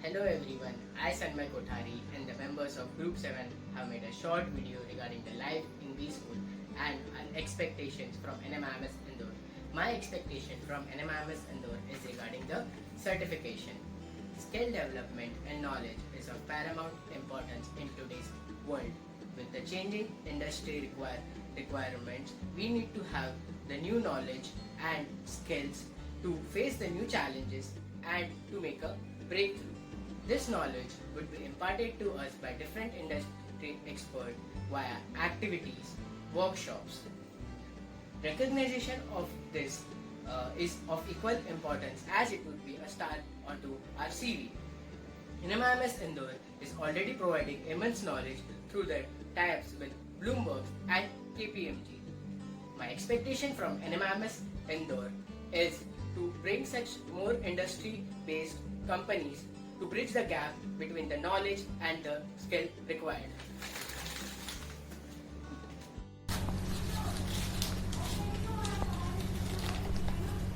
Hello everyone, I Sanmay Kothari and the members of Group 7 have made a short video regarding the life in B School and our expectations from NMIMS Indore. My expectation from NMIMS Indore is regarding the certification. Skill development and knowledge is of paramount importance in today's world. With the changing industry requirements, we need to have the new knowledge and skills to face the new challenges and to make a breakthrough. This knowledge would be imparted to us by different industry experts via activities, workshops. Recognition of this is of equal importance as it would be a start onto our CV. NMIMS Indore is already providing immense knowledge through their tie-ups with Bloomberg and KPMG. My expectation from NMIMS Indore is to bring such more industry-based companies to bridge the gap between the knowledge and the skill required.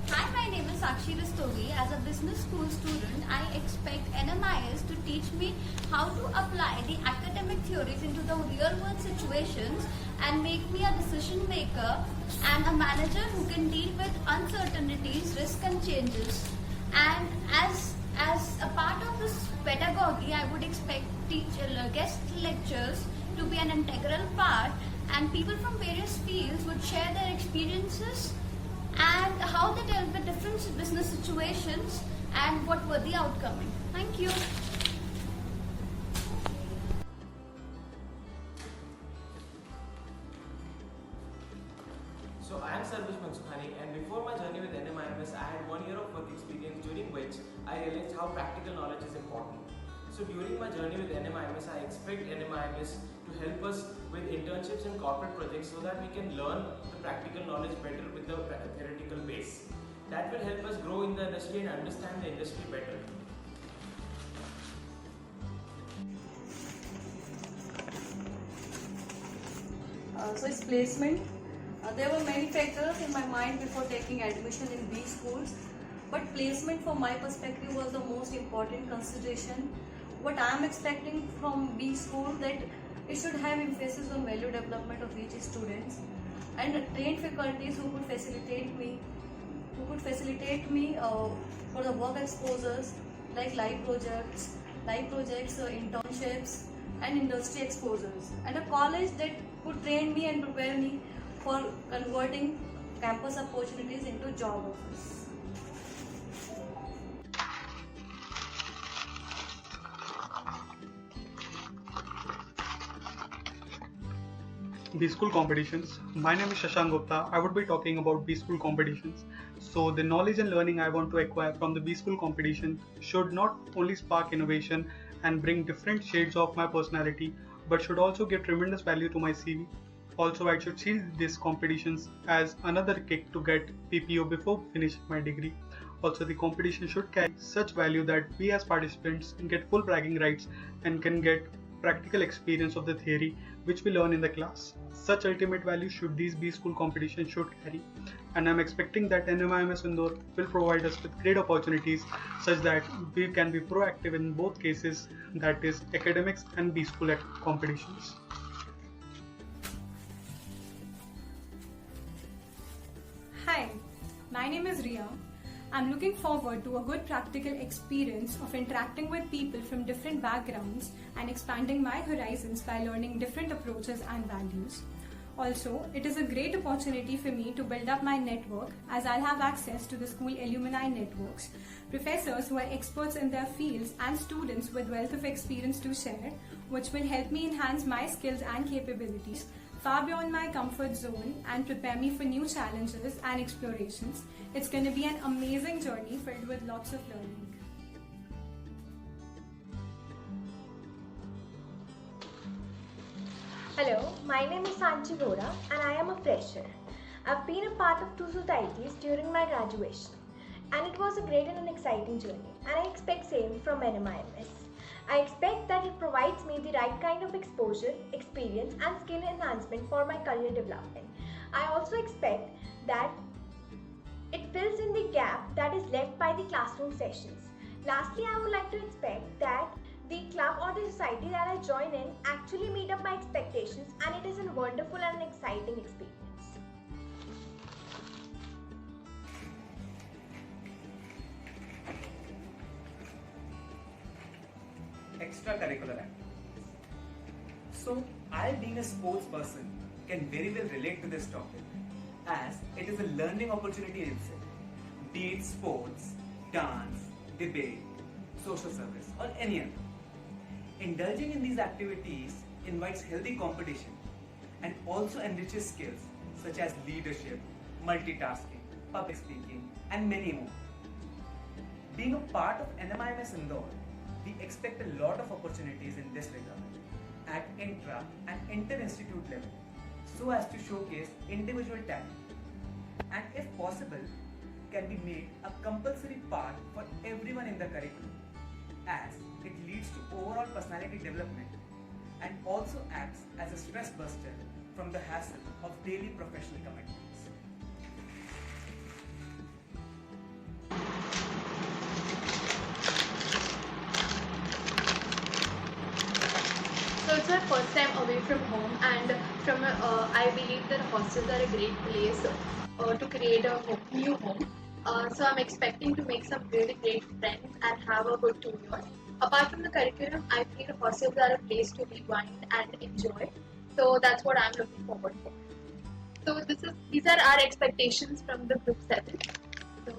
Hi, my name is Sakshi Rastogi. As a business school student, I expect NMIS to teach me how to apply the academic theories into the real world situations and make me a decision maker and a manager who can deal with uncertainties, risk and changes. And as a part of this pedagogy, I would expect guest lectures to be an integral part, and people from various fields would share their experiences and how they dealt with different business situations and what were the outcoming. Thank you. So I am Sarvesh Mansukhani, and before my journey with NMIMS, I had 1 year of work experience during which I realized how practical knowledge is important. So during my journey with NMIMS, I expect NMIMS to help us with internships and corporate projects so that we can learn the practical knowledge better with the theoretical base. That will help us grow in the industry and understand the industry better. So it's placement. There were many factors in my mind before taking admission in B schools, but placement from my perspective was the most important consideration. What I am expecting from B school, that it should have emphasis on value development of each student and trained faculties who could facilitate me for the work exposures like live projects, internships and industry exposures, and a college that could train me and prepare me for converting campus opportunities into job offers. B School competitions. My name is Shashank Gupta. I would be talking about B School competitions. So the knowledge and learning I want to acquire from the B School competition should not only spark innovation and bring different shades of my personality, but should also give tremendous value to my CV. Also, I should see these competitions as another kick to get PPO before finishing my degree. Also, the competition should carry such value that we as participants can get full bragging rights and can get practical experience of the theory which we learn in the class. Such ultimate value should these B School competitions should carry, and I'm expecting that NMIMS Indore will provide us with great opportunities such that we can be proactive in both cases, that is academics and B School competitions. Hi, my name is Ria. I'm looking forward to a good practical experience of interacting with people from different backgrounds and expanding my horizons by learning different approaches and values. Also, it is a great opportunity for me to build up my network as I'll have access to the school alumni networks, professors who are experts in their fields and students with wealth of experience to share, which will help me enhance my skills and capabilities far beyond my comfort zone and prepare me for new challenges and explorations. It's going to be an amazing journey filled with lots of learning. Hello, my name is Sanchi Vora and I am a fresher. I've been a part of two societies during my graduation, and it was a great and an exciting journey, and I expect same from NMIMS. I expect that it provides me the right kind of exposure, experience and skill enhancement for my career development. I also expect that it fills in the gap that is left by the classroom sessions. Lastly, I would like to expect that the club or the society that I join in actually meet up my expectations, and it is a wonderful and an exciting experience. Extracurricular activities. So, I being a sports person can very well relate to this topic as it is a learning opportunity in itself, be it sports, dance, debate, social service or any other. Indulging in these activities invites healthy competition and also enriches skills such as leadership, multitasking, public speaking and many more. Being a part of NMIMS Indore, we expect a lot of opportunities in this regard at intra and inter-institute level so as to showcase individual talent and if possible can be made a compulsory part for everyone in the curriculum as it leads to overall personality development and also acts as a stress buster from the hassle of daily professional commitments. So it's my first time away from home, and I believe that hostels are a great place to create a new home. So I'm expecting to make some really great friends and have a good 2 years. Apart from the curriculum, I feel hostels are a place to rewind and enjoy. So that's what I'm looking forward for. So these are our expectations from the group 7. So